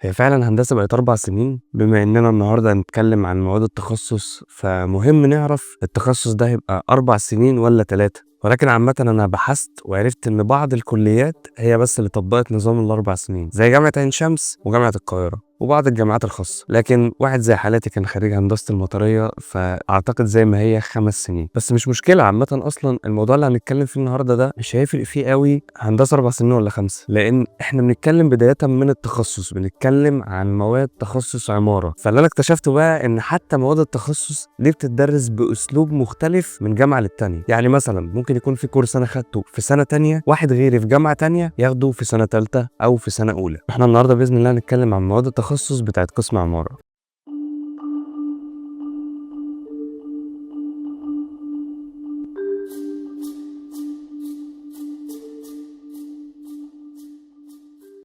هي فعلًا هندسة بقت 4 سنين، بما إننا النهارده هنتكلم عن مواد التخصُّص، فمهم نعرف التخصُّص ده هيبقى 4 سنين والّا 3. ولكن عامةً أنا بحثت وعرفت إن بعض الكليات هي بس اللي طبّقت نظام ال4 سنين، زي جامعة عين شمس وجامعة القاهرة وبعض الجامعات الخاصة، لكن واحد زي حالاتي كان خريج هندسة المطرية، فأعتقد زي ما هي 5 سنين، بس مش مشكلة. عامةً أصلًا الموضوع اللي هنتكلم فيه النهارده ده مش هيفرق فيه أوي هندسة 4 سنين والّا 5، لإن إحنا بنتكلم بدايةً من التخصُّص، بنتكلم عن مواد تخصُّص عمارة. فاللي أنا اكتشفته بقى إن حتى مواد التخصُّص دي بتدرس بأسلوب مختلف من جامعة للتانية. يعني مثلًا ممكن يكون في كورس أنا خدته في سنة تانية، واحد غيري في جامعة تانية ياخده في سنة تالتة أو في سنة أولى. إحنا النهارده بإذن الله هنتكلم عن مواد التخصُّص بتاعة قسم عمارة.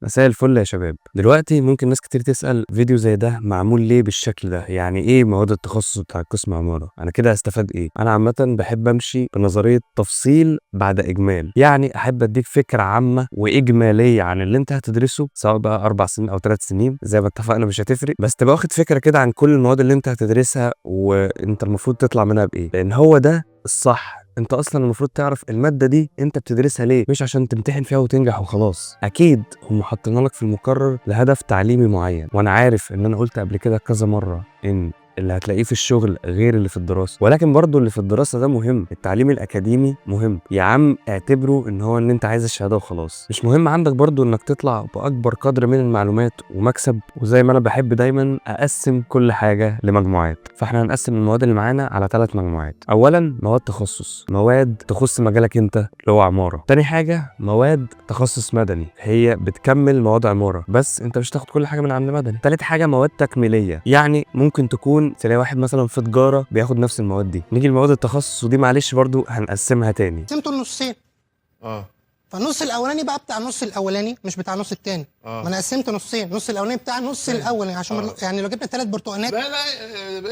مساء الفل يا شباب. دلوقتي ممكن ناس كتير تسأل فيديو زي ده معمول ليه بالشكل ده؟ يعني ايه مواد التخصص بتاع قسم عمارة؟ انا كده هستفاد ايه؟ انا عامة بحب امشي بنظرية تفصيل بعد اجمال، يعني احب اديك فكرة عامة واجمالية عن اللي انت هتدرسه، سواء بقى 4 سنين او 3 سنين زي ما اتفقنا مش هتفرق، بس تبقى واخد فكرة كده عن كل المواد اللي انت هتدرسها وانت المفروض تطلع منها بايه، لان هو ده الصح. انت اصلا المفروض تعرف الماده دي انت بتدرسها ليه، مش عشان تمتحن فيها وتنجح وخلاص. اكيد هم حاطين لك في المقرر لهدف تعليمي معين، وانا عارف ان انا قلت قبل كده كذا مره ان اللي هتلاقيه في الشغل غير اللي في الدراسه، ولكن برضو اللي في الدراسه ده مهم. التعليم الاكاديمي مهم يا عم، اعتبره ان هو ان انت عايز الشهاده وخلاص. مش مهم عندك برضو انك تطلع باكبر قدر من المعلومات ومكسب؟ وزي ما انا بحب دايما اقسم كل حاجه لمجموعات، فاحنا هنقسم المواد اللي معانا على 3 مجموعات. اولا مواد تخصص، مواد تخص مجالك انت اللي هو عماره. تاني حاجه مواد تخصص مدني، هي بتكمل مواد عماره بس انت مش تاخد كل حاجه من عند مدني. تالت حاجه مواد تكميليه، يعني ممكن تكون تلاقي واحد مثلا في تجاره بياخد نفس المواد دي. نيجي لمواد التخصص، ودي معلش برضو هنقسمها تاني. قسمته لنصين. اه فالنص الاولاني بقى بتاع النص الاولاني مش بتاع النص التاني. ما انا قسمت نصين، النص الاولاني بتاع النص الاولاني عشان يعني لو جبنا 3 برتقانات. لا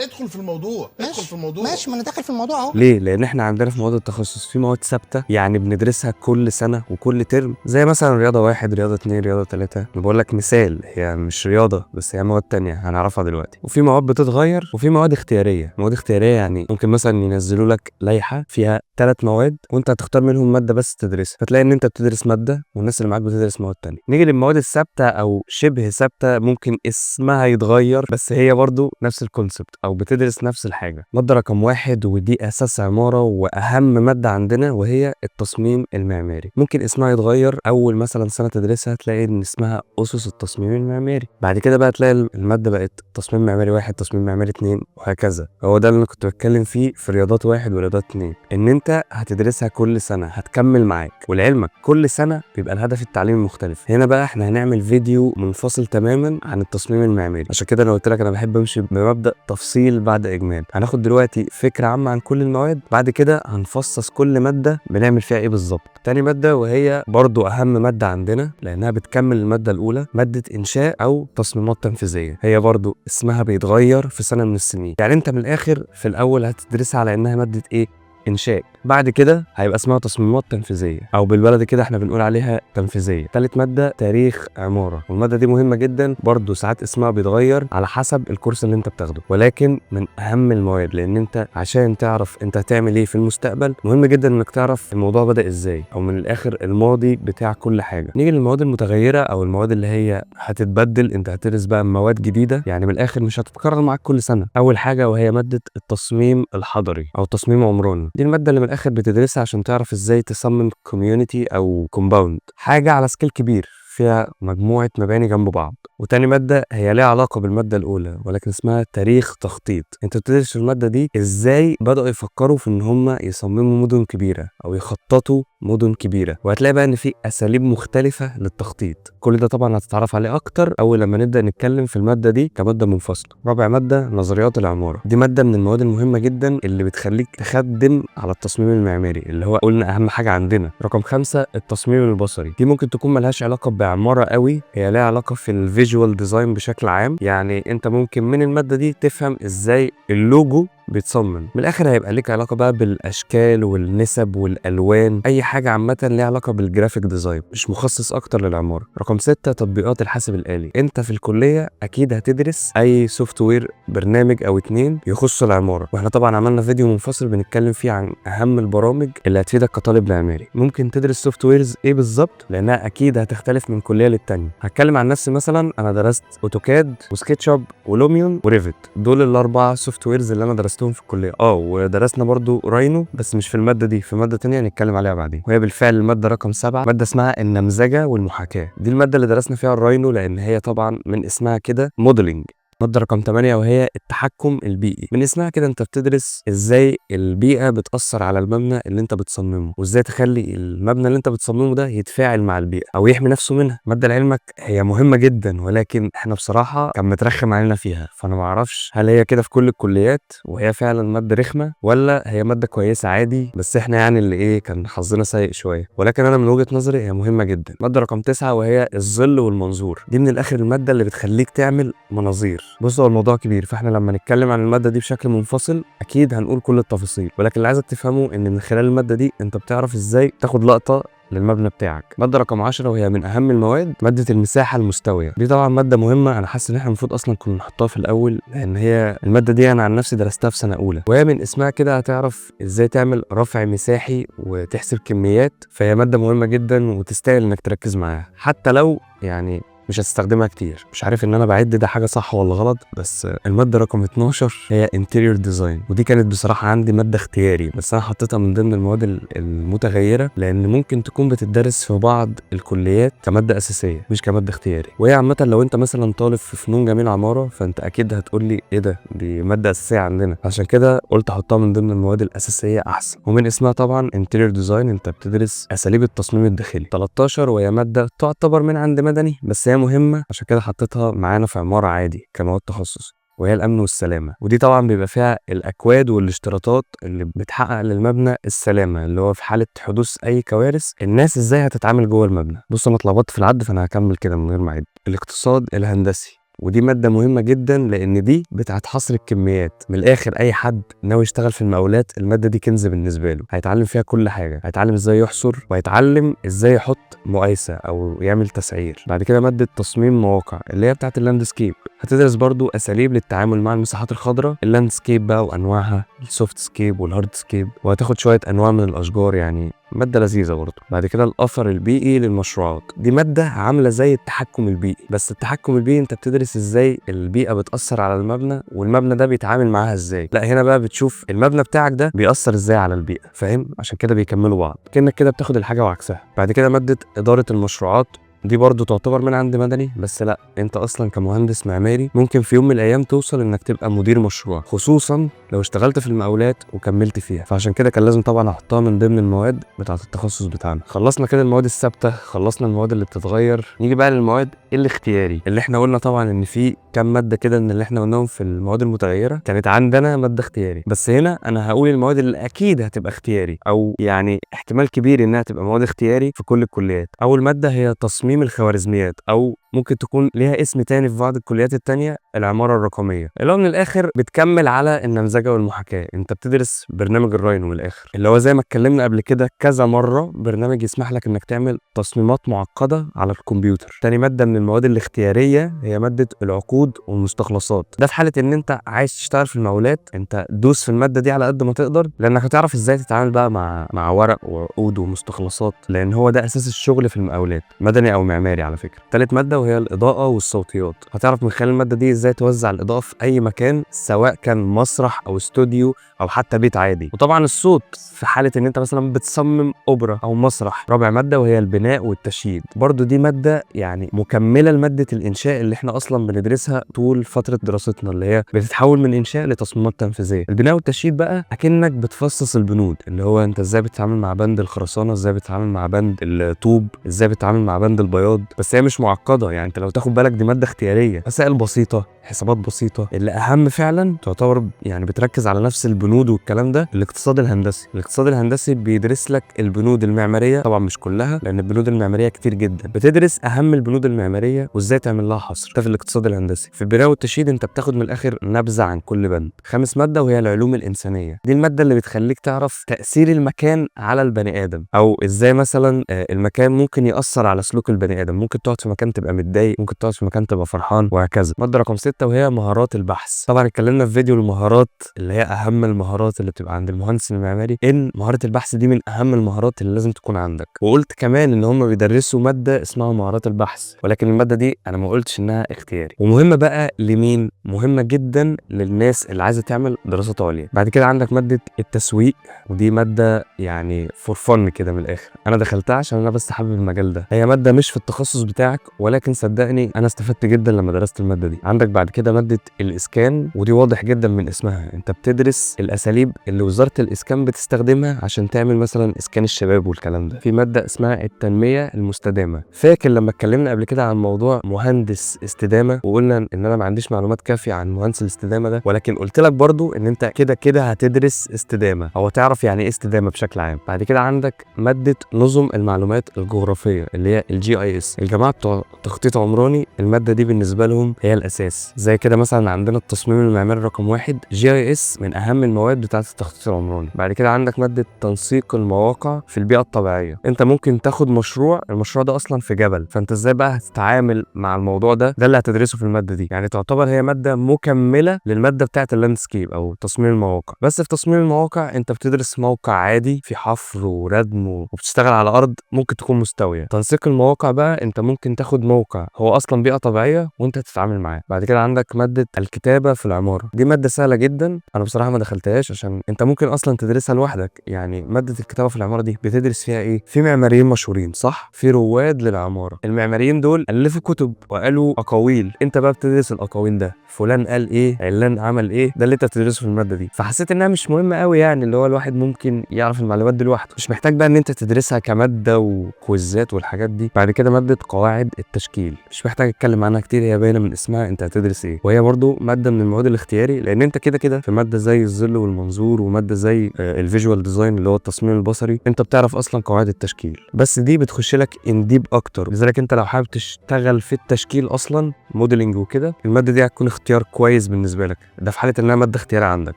ادخل في الموضوع. ادخل في الموضوع. ماشي، ما انا داخل في الموضوع اهو. ليه؟ لان احنا عندنا في مواد التخصص في مواد ثابته، يعني بندرسها كل سنه وكل ترم، زي مثلا رياضه 1 رياضه 2 رياضه 3. انا بقول لك مثال، هي مش رياضه بس هي مواد تانية هنعرفها دلوقتي. وفي مواد بتتغير وفي مواد اختياريه. مواد اختياريه يعني ممكن مثلا ينزلوا لك لائحه فيها 3 مواد وانت هتختار منهم ماده بس تدرسها، فتلاقي ان انت بتدرس ماده والناس اللي معاك بتدرس مواد تانية. نيجي للمواد الثابته او شبه ثابته، ممكن اسمها يتغير بس هي برضو نفس الكونسبت او بتدرس نفس الحاجه. ماده رقم 1 ودي اساس عماره واهم ماده عندنا، وهي التصميم المعماري. ممكن اسمها يتغير، اول مثلا سنه تدرسها تلاقي ان اسمها اسس التصميم المعماري، بعد كده بقى تلاقي الماده بقت تصميم معماري 1 تصميم معماري 2 وهكذا. هو ده اللي انا كنت بتكلم فيه في رياضات 1 ورياضات 2، ان انت هتدرسها كل سنه هتكمل معاك. ولعلمك كل سنه بيبقى الهدف التعليمي مختلف. هنا بقى احنا هنعمل فيديو منفصل تماما عن التصميم المعماري، عشان كده انا قلت لك انا بحب امشي بمبدا تفصيل بعد اجمال. هناخد دلوقتي فكره عامه عن كل المواد، بعد كده هنفصص كل ماده بنعمل فيها ايه بالظبط. تاني ماده وهي برضو اهم ماده عندنا لانها بتكمل الماده الاولى، ماده انشاء او تصميمات تنفيذيه. هي برضو اسمها بيتغير في سنه من السنين، يعني انت من الاخر في الاول هتدرسها على انها ماده ايه؟ انشاء. بعد كده هيبقى اسمها تصميمات تنفيذيه، او بالبلدي كده احنا بنقول عليها تنفيذيه. تالت ماده تاريخ عماره، والماده دي مهمه جدا برضو، ساعات اسمها بيتغير على حسب الكورس اللي انت بتاخده، ولكن من اهم المواد، لان انت عشان تعرف انت هتعمل ايه في المستقبل مهم جدا انك تعرف الموضوع بدا ازاي، او من الاخر الماضي بتاع كل حاجه. نيجي للمواد المتغيره او المواد اللي هي هتتبدل، انت هتدرس بقى مواد جديده، يعني من الاخر مش هتتكرر معاك كل سنه. اول حاجه وهي ماده التصميم الحضري او تصميم عمراني، دي الماده اللي من الاخر بتدرسها عشان تعرف ازاي تصمم كوميونتي او كومباوند، حاجه على سكيل كبير فيها مجموعه مباني جنب بعض. وتاني ماده هي ليها علاقه بالماده الاولى ولكن اسمها تاريخ تخطيط. انت بتدرس في الماده دي ازاي بداوا يفكروا في ان هم يصمموا مدن كبيره او يخططوا مدن كبيره، وهتلاقي بقى ان في اساليب مختلفه للتخطيط. كل ده طبعا هتتعرف عليه اكتر اول لما نبدا نتكلم في الماده دي كماده منفصله. رابع ماده نظريات العماره، دي ماده من المواد المهمه جدا اللي بتخليك تخدم على التصميم المعماري اللي هو قلنا اهم حاجه عندنا. رقم 5 التصميم البصري، دي ممكن تكون ملهاش علاقه بعماره قوي، هي لها علاقه في الفيجوال ديزاين بشكل عام. يعني انت ممكن من الماده دي تفهم ازاي اللوجو بيتصمم. من الاخر هيبقى ليك علاقه بقى بالاشكال والنسب والالوان، اي حاجه عامه ليها علاقه بالجرافيك ديزاين، مش مخصص اكتر للعماره. رقم 6 تطبيقات الحاسب الآلي. انت في الكليه اكيد هتدرس اي سوفت وير، برنامج او 2 يخص العماره، واحنا طبعا عملنا فيديو منفصل بنتكلم فيه عن اهم البرامج اللي هتفيدك كطالب معماري. ممكن تدرس سوفت ويرز ايه بالظبط، لانها اكيد هتختلف من كليه للتانيه. هتكلم عن نفسي مثلا، انا درست اوتوكاد وسكتش اب ولوميون وريفت، دول ال4 سوفت ويرز اللي انا درستهم في الكليه. ودرسنا برضو راينو بس مش في الماده دي، في ماده تانية هنتكلم عليها بعدين، وهي بالفعل الماده رقم 7، ماده اسمها النمذجه والمحاكاه. دي الماده اللي درسنا فيها الراينو لان هي طبعا من اسمها كده موديلنج. مادة رقم 8 وهي التحكم البيئي. من اسمها كده انت بتدرس ازاي البيئة بتأثر على المبنى اللي انت بتصممه، وازاي تخلي المبنى اللي انت بتصممه ده يتفاعل مع البيئة او يحمي نفسه منها. مادة لعلمك هي مهمة جدا، ولكن احنا بصراحة كان مترخم علينا فيها، فانا ما اعرفش هل هي كده في كل الكليات وهي فعلا مادة رخمة، ولا هي مادة كويسة عادي بس احنا يعني اللي كان حظنا سيء شوية. ولكن انا من وجهة نظري هي مهمة جدا. مادة رقم 9 وهي الظل والمنظور. دي من الاخر المادة اللي بتخليك تعمل مناظير. بص، هو الموضوع كبير، فاحنا لما نتكلم عن الماده دي بشكل منفصل اكيد هنقول كل التفاصيل، ولكن اللي عايزك تفهمه ان من خلال الماده دي انت بتعرف ازاي تاخد لقطه للمبنى بتاعك. ماده رقم 10 وهي من اهم المواد، ماده المساحه المستويه. دي طبعا ماده مهمه، انا حاسس ان احنا المفروض اصلا كنا نحطها في الاول، لان هي الماده دي انا عن نفسي درستها في سنه اولى، وهي من اسمها كده هتعرف ازاي تعمل رفع مساحي وتحسب كميات. فهي ماده مهمه جدا وتستاهل انك تركز معاها، حتى لو يعني مش هتستخدمها كتير. مش عارف ان انا بعد ده حاجه صح ولا غلط، بس الماده رقم 12 هي انتيريور ديزاين، ودي كانت بصراحه عندي ماده اختياري، بس انا حطيتها من ضمن المواد المتغيره لان ممكن تكون بتدرس في بعض الكليات كماده اساسيه مش كماده اختياري. وهي عامه لو انت مثلا طالب في فنون جميل عماره فانت اكيد هتقول لي ايه ده، دي ماده اساسيه عندنا، عشان كده قلت احطها من ضمن المواد الاساسيه احسن. ومن اسمها طبعا انتيريور ديزاين انت بتدرس اساليب التصميم الداخلي. 13 وهي ماده تعتبر من عند مدني بس هي مهمة، عشان كده حطيتها معانا في عمارة عادي كمواد تخصص، وهي الامن والسلامه. ودي طبعا بيبقى فيها الاكواد والاشتراطات اللي بتحقق للمبنى السلامه، اللي هو في حاله حدوث اي كوارث الناس ازاي هتتعامل جوه المبنى. بص انا اتلخبطت في العد فانا هكمل كده من غير ما اعيد. الاقتصاد الهندسي، ودي مادة مهمة جدا لأن دي بتاعت حصر الكميات. من الآخر أي حد ناوي يشتغل في المقاولات المادة دي كنز بالنسبة له، هيتعلم فيها كل حاجة، هيتعلم ازاي يحصر وهيتعلم ازاي يحط مقايسة أو يعمل تسعير. بعد كده مادة تصميم مواقع اللي هي بتاعت اللاندسكيب، هتدرس برضو أساليب للتعامل مع المساحات الخضراء، اللاندسكيب بقى وأنواعها، السوفت سكيب والهارد سكيب، وهتاخد شوية أنواع من الأشجار، يعني مادة لذيذة برضه. بعد كده الأثر البيئي للمشروعات، دي مادة عاملة زي التحكم البيئي، بس التحكم البيئي انت بتدرس ازاي البيئة بتأثر على المبنى والمبنى ده بيتعامل معاها ازاي. لا هنا بقى بتشوف المبنى بتاعك ده بيأثر ازاي على البيئة، فاهم؟ عشان كده بيكملوا بعض، كأنك كده بتاخد الحاجة وعكسها. بعد كده مادة إدارة المشروعات، دي برضو تعتبر من عند مدني، بس لا انت اصلا كمهندس معماري ممكن في يوم من الايام توصل انك تبقى مدير مشروع، خصوصا لو اشتغلت في المقاولات وكملت فيها. فعشان كده كان لازم طبعا احطها من ضمن المواد بتاعه التخصص بتاعنا. خلصنا كده المواد الثابته، خلصنا المواد اللي بتتغير، نيجي بقى للمواد الاختياري اللي احنا قلنا طبعا ان في كام ماده كده من اللي احنا قلناهم في المواد المتغيره كانت عندنا ماده اختياري، بس هنا انا هقول المواد اللي اكيد هتبقى اختياري او يعني احتمال كبير انها تبقى مواد اختياري في كل الكليات. اول ماده هي تصميم الخوارزميات، او ممكن تكون ليها اسم تاني في بعض الكليات التانية، العمارة الرقمية، اللي هو من الآخر بتكمل على النمذجة والمحاكاة. انت بتدرس برنامج الراينو من الآخر، اللي هو زي ما اتكلمنا قبل كده كذا مرة، برنامج يسمح لك انك تعمل تصميمات معقدة على الكمبيوتر. تاني مادة من المواد الاختيارية هي مادة العقود والمستخلصات، ده في حالة ان انت عايز تشتغل في المقاولات انت دوس في المادة دي على قد ما تقدر، لانك هتعرف ازاي تتعامل بقى مع ورق وعقود ومستخلصات، لان هو ده اساس الشغل في المقاولات، مدني او معماري على فكرة. تالت مادة وهي الإضاءة والصوتيات، هتعرف من خلال المادة دي ازاي توزع الإضاءة في أي مكان، سواء كان مسرح أو استوديو أو حتى بيت عادي. وطبعا الصوت في حالة إن أنت مثلا بتصمم أوبرا أو مسرح. رابع مادة وهي البناء والتشييد، برضو دي مادة يعني مكملة لمادة الإنشاء اللي احنا أصلا بندرسها طول فترة دراستنا، اللي هي بتتحول من إنشاء لتصميمات تنفيذية. البناء والتشييد بقى أكنك بتفصص البنود، اللي هو أنت ازاي بتتعامل مع بند الخرسانة، ازاي بتتعامل مع بند الطوب، ازاي بتتعامل مع بند البياض. بس هي مش معقدة، رياضه، يعني انت لو تاخد بالك دي ماده اختياريه، مسائل بسيطه، حسابات بسيطه. اللي اهم فعلا تعتبر يعني بتركز على نفس البنود والكلام ده الاقتصاد الهندسي. الاقتصاد الهندسي بيدرس لك البنود المعماريه، طبعا مش كلها لان البنود المعماريه كتير جدا، بتدرس اهم البنود المعماريه وازاي تعمل لها حصر. ده في الاقتصاد الهندسي. في البناء والتشييد انت بتاخد من الاخر نبذه عن كل بند. خامس ماده وهي العلوم الانسانيه، دي الماده اللي بتخليك تعرف تاثير المكان على البني ادم، او ازاي مثلا المكان ممكن ياثر على سلوك البني ادم. ممكن تقعد في مكان تبقى متضايق، ممكن تقعد في مكان تبقى فرحان، وهكذا. ماده رقم 6 وهي مهارات البحث. طبعا اتكلمنا في فيديو المهارات اللي هي اهم المهارات اللي بتبقى عند المهندس المعماري، ان مهاره البحث دي من اهم المهارات اللي لازم تكون عندك. وقلت كمان ان هم بيدرسوا ماده اسمها مهارات البحث، ولكن الماده دي انا ما قلتش انها اختياري. ومهمه بقى لمين؟ مهمه جدا للناس اللي عايزه تعمل دراسات عليا. بعد كده عندك ماده التسويق، ودي ماده يعني فور فن كده من الاخر، انا دخلتها عشان انا بس حابب المجال ده. هي ماده مش في التخصص بتاعك، ولكن صدقني انا استفدت جدا لما درست الماده دي. عندك بعد كده ماده الاسكان، ودي واضح جدا من اسمها، انت بتدرس الاساليب اللي وزاره الاسكان بتستخدمها عشان تعمل مثلا اسكان الشباب والكلام ده. في ماده اسمها التنميه المستدامه. فاكر لما اتكلمنا قبل كده عن موضوع مهندس استدامه وقلنا ان انا ما عنديش معلومات كافيه عن مهندس الاستدامه ده، ولكن قلت لك برضو ان انت كده كده هتدرس استدامه او تعرف يعني ايه استدامه بشكل عام. بعد كده عندك ماده نظم المعلومات الجغرافيه اللي هي GIS. الجماعه بتوع تخطيط عمراني الماده دي بالنسبه لهم هي الاساس. زي كده مثلا عندنا التصميم المعماري رقم 1 GIS من اهم المواد بتاعه التخطيط العمراني. بعد كده عندك ماده تنسيق المواقع في البيئه الطبيعيه. انت ممكن تاخد مشروع، المشروع ده اصلا في جبل، فانت ازاي بقى هتتعامل مع الموضوع ده اللي هتدرسه في الماده دي. يعني تعتبر هي ماده مكمله للماده بتاعه اللاندسكيب او تصميم المواقع. بس في تصميم المواقع انت بتدرس موقع عادي في حفر وردم وبتشتغل على ارض ممكن تكون مستويه. تنسيق المواقع بقى انت ممكن تاخد موقع هو اصلا بيئه طبيعيه وانت تتعامل معاه. بعد كده عندك ماده الكتابه في العماره، دي ماده سهله جدا، انا بصراحه ما دخلتهاش عشان انت ممكن اصلا تدرسها لوحدك. يعني ماده الكتابه في العماره دي بتدرس فيها ايه؟ في معماريين مشهورين صح، في رواد للعماره، المعماريين دول الفوا كتب وقالوا اقاويل، انت بقى بتدرس الاقاويل ده، فلان قال ايه، علان عمل ايه، ده اللي انت بتدرسه في الماده دي. فحسيت انها مش مهمه قوي، يعني اللي هو الواحد ممكن يعرف المعلومات دي لوحده، مش محتاج بقى ان انت تدرسها كماده وكويزات والحاجات دي. بعد كده ماده قواعد التشكيل، مش محتاج اتكلم عنها كتير، هي باينه من اسمها انت هتدرس ايه، وهي برضو ماده من المواد الاختياري، لان انت كده كده في ماده زي الظل والمنظور وماده زي الفيجوال ديزاين اللي هو التصميم البصري انت بتعرف اصلا قواعد التشكيل، بس دي بتخش لك ان ديب اكتر. لذلك انت لو حابب تشتغل في التشكيل اصلا موديلنج وكده، الماده دي هتكون اختيار كويس بالنسبه لك، ده في حاله انها ماده اختياري عندك،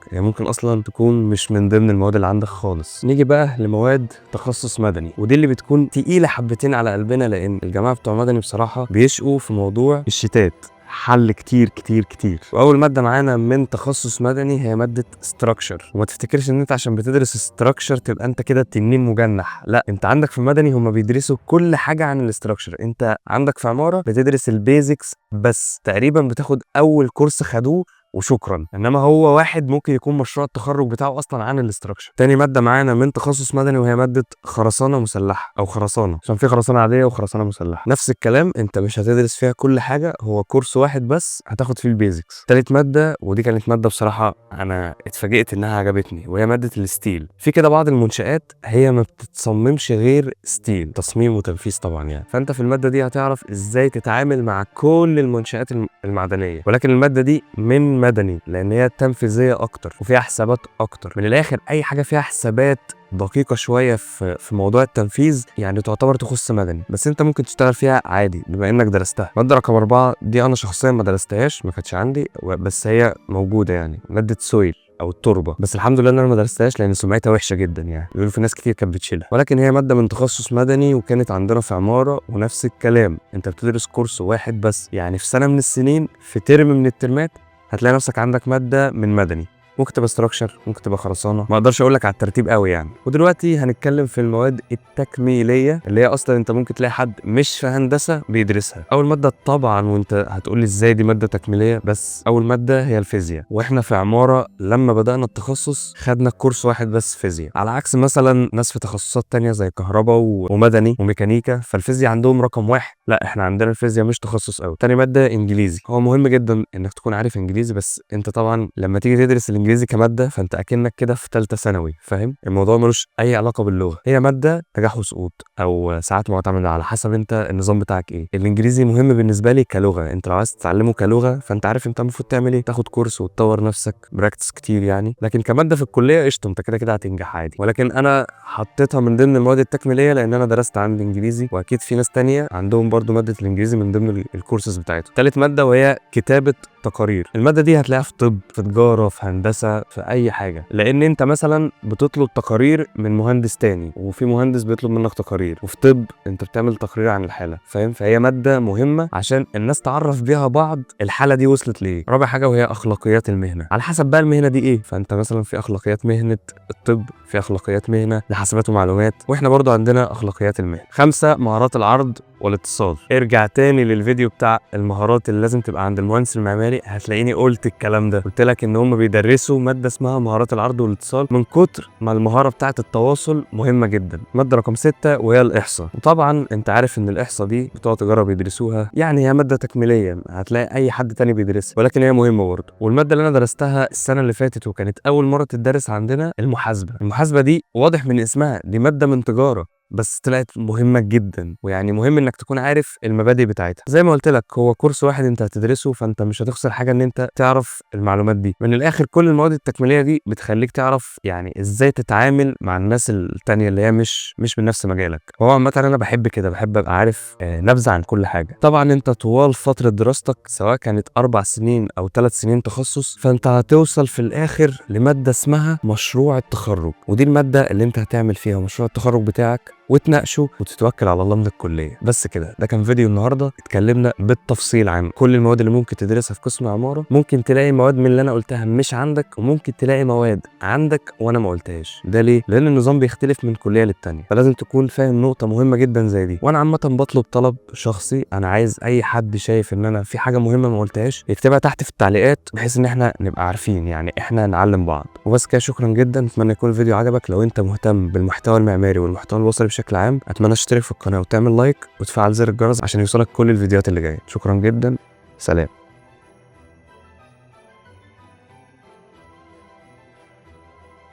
يعني ممكن اصلا تكون مش من ضمن المواد اللي عندك خالص. نيجي بقى لمواد تخصص مدني، ودي اللي بتكون تقيله حبتين على قلبنا، لان الجماعه بتوع مدني بصراحه بيشقوا في موضوع الشتات، حل كتير كتير كتير. واول ماده معانا من تخصص مدني هي ماده ستراكشر، وما تفتكرش ان انت عشان بتدرس ستراكشر تبقى انت كده تنين مجنح، لا، انت عندك في مدني هم بيدرسوا كل حاجه عن الاستراكشر. انت عندك في عماره بتدرس البيزكس بس، تقريبا بتاخد اول كورس خدوه وشكرا، انما هو واحد ممكن يكون مشروع التخرج بتاعه اصلا عن الاستراكشر. تاني ماده معانا من تخصص مدني وهي ماده خرسانه مسلحه او خرسانه، عشان في خرسانه عاديه وخرسانه مسلحه، نفس الكلام، انت مش هتدرس فيها كل حاجه، هو كورس واحد بس هتاخد فيه البيزكس. تالت ماده ودي كانت ماده بصراحه انا اتفاجئت انها عجبتني، وهي ماده الستيل. في كده بعض المنشآت هي ما بتتصممش غير ستيل، تصميم وتنفيذ طبعا يعني، فانت في الماده دي هتعرف ازاي تتعامل مع كل المنشآت المعدنيه. ولكن الماده دي من مدني لان هي تنفيذيه اكتر وفيها حسابات اكتر. من الاخر اي حاجه فيها حسابات دقيقة شوية في موضوع التنفيذ يعني تعتبر تخص مدني، بس انت ممكن تشتغل فيها عادي بما انك درستها. مادة رقم 4 دي انا شخصيا ما درستهاش، ما كانتش عندي، بس هي موجودة، يعني مادة سويل او التربه، بس الحمد لله ان انا ما درستهاش لان سمعتها وحشه جدا، يعني بيقولوا في ناس كتير كانت بتشيلها، ولكن هي ماده من تخصص مدني وكانت عندنا في عماره، ونفس الكلام انت بتدرس كورس واحد بس، يعني في سنه من السنين في ترم من الترمات هتلاقي نفسك عندك ماده من مدني، ممكن تبقى ستراكشر، ممكن تبقى خرسانه، ما اقدرش اقول لك على الترتيب قوي يعني. ودلوقتي هنتكلم في المواد التكميليه اللي هي اصلا انت ممكن تلاقي حد مش في هندسه بيدرسها. اول ماده طبعا، وانت هتقول لي ازاي دي ماده تكميليه، بس اول ماده هي الفيزياء، واحنا في عماره لما بدانا التخصص خدنا كورس واحد بس فيزياء، على عكس مثلا ناس في تخصصات تانية زي كهرباء ومدني وميكانيكا، فالفيزياء عندهم رقم واحد، لا احنا عندنا الفيزياء مش تخصص قوي. تاني ماده انجليزي، هو مهم جدا انك تكون عارف انجليزي، بس انت طبعا لما تيجي تدرس الانجليزي الانجليزي كماده فانت اكنك كده في ثالثه ثانوي، فاهم؟ الموضوع ملوش اي علاقه باللغه، هي ماده نجاح وسقوط او ساعات معتمده على حسب انت النظام بتاعك ايه. الانجليزي مهم بالنسبه لي كلغه، انت لو عايز تتعلمه كلغه فانت عارف انت المفروض تعمل ايه، تاخد كورس وتطور نفسك براكتس كتير يعني. لكن كماده في الكليه قشطه، انت كده كده هتنجح عادي. ولكن انا حطيتها من ضمن المواد التكميليه لان انا درست عندي انجليزي، واكيد في ناس تانية عندهم برضو ماده الانجليزي من ضمن الكورسز بتاعتهم. ثالث ماده وهي كتابه تقارير. الماده دي هتلاقيها في طب، في تجاره، في هندسه، في اي حاجه، لان انت مثلا بتطلب تقارير من مهندس تاني وفي مهندس بيطلب منك تقارير، وفي طب انت بتعمل تقرير عن الحاله، فاهم؟ فهي ماده مهمه عشان الناس تعرف بيها بعض الحاله دي وصلت لايه. رابع حاجه وهي اخلاقيات المهنه، على حسب بقى المهنه دي ايه. فانت مثلا في اخلاقيات مهنه الطب، في اخلاقيات مهنه لحاسبات ومعلومات، واحنا برضو عندنا اخلاقيات المهنه. 5 مهارات العرض والاتصال. ارجع تاني للفيديو بتاع المهارات اللي لازم تبقى عند المهندس المعماري، هتلاقيني قلت الكلام ده، قلت لك ان هم بيدرسوا ماده اسمها مهارات العرض والاتصال من كتر ما المهاره بتاعه التواصل مهمه جدا. ماده رقم 6 وهي الاحصاء، وطبعا انت عارف ان الاحصاء دي بتوع تجاره بيدرسوها، يعني هي ماده تكميليه هتلاقي اي حد تاني بيدرسها، ولكن هي مهمه برضه. والماده اللي انا درستها السنه اللي فاتت وكانت اول مره تدرس عندنا المحاسبه. المحاسبه دي واضح من اسمها دي ماده من تجاره، بس طلعت مهمه جدا، ويعني مهم انك تكون عارف المبادئ بتاعتها. زي ما قلت لك هو كورس واحد انت هتدرسه، فانت مش هتخسر حاجه ان انت تعرف المعلومات دي. من الاخر كل المواد التكميليه دي بتخليك تعرف يعني ازاي تتعامل مع الناس التانية اللي هي مش من نفس مجالك. هو عامه انا بحب كده، بحب ابقى عارف نبذه عن كل حاجه. طبعا انت طوال فتره دراستك سواء كانت 4 سنين او 3 سنين تخصص، فانت هتوصل في الاخر لماده اسمها مشروع التخرج، ودي الماده اللي انت هتعمل فيها مشروع التخرج بتاعك وتناقشه وتتوكل على الله من الكليه. بس كده، ده كان فيديو النهارده اتكلمنا بالتفصيل عن كل المواد اللي ممكن تدرسها في قسم عماره. ممكن تلاقي مواد من اللي انا قلتها مش عندك، وممكن تلاقي مواد عندك وانا ما قلتهاش. ده ليه؟ لان النظام بيختلف من كليه للتانيه، فلازم تكون فاهم نقطه مهمه جدا زي دي. وانا عامه بطلب طلب شخصي، انا عايز اي حد شايف ان انا في حاجه مهمه ما قلتهاش يكتبها تحت في التعليقات، بحيث ان احنا نبقى عارفين يعني احنا نعلم بعض. وبس كده، شكرا جدا، اتمنى يكون الفيديو عجبك. لو انت مهتم بالمحتوى المعماري والمحتوى البصري بشكل عام، اتمنى تشترك في القناه وتعمل لايك وتفعل زر الجرس عشان يوصلك كل الفيديوهات اللي جايه. شكرا جدا، سلام.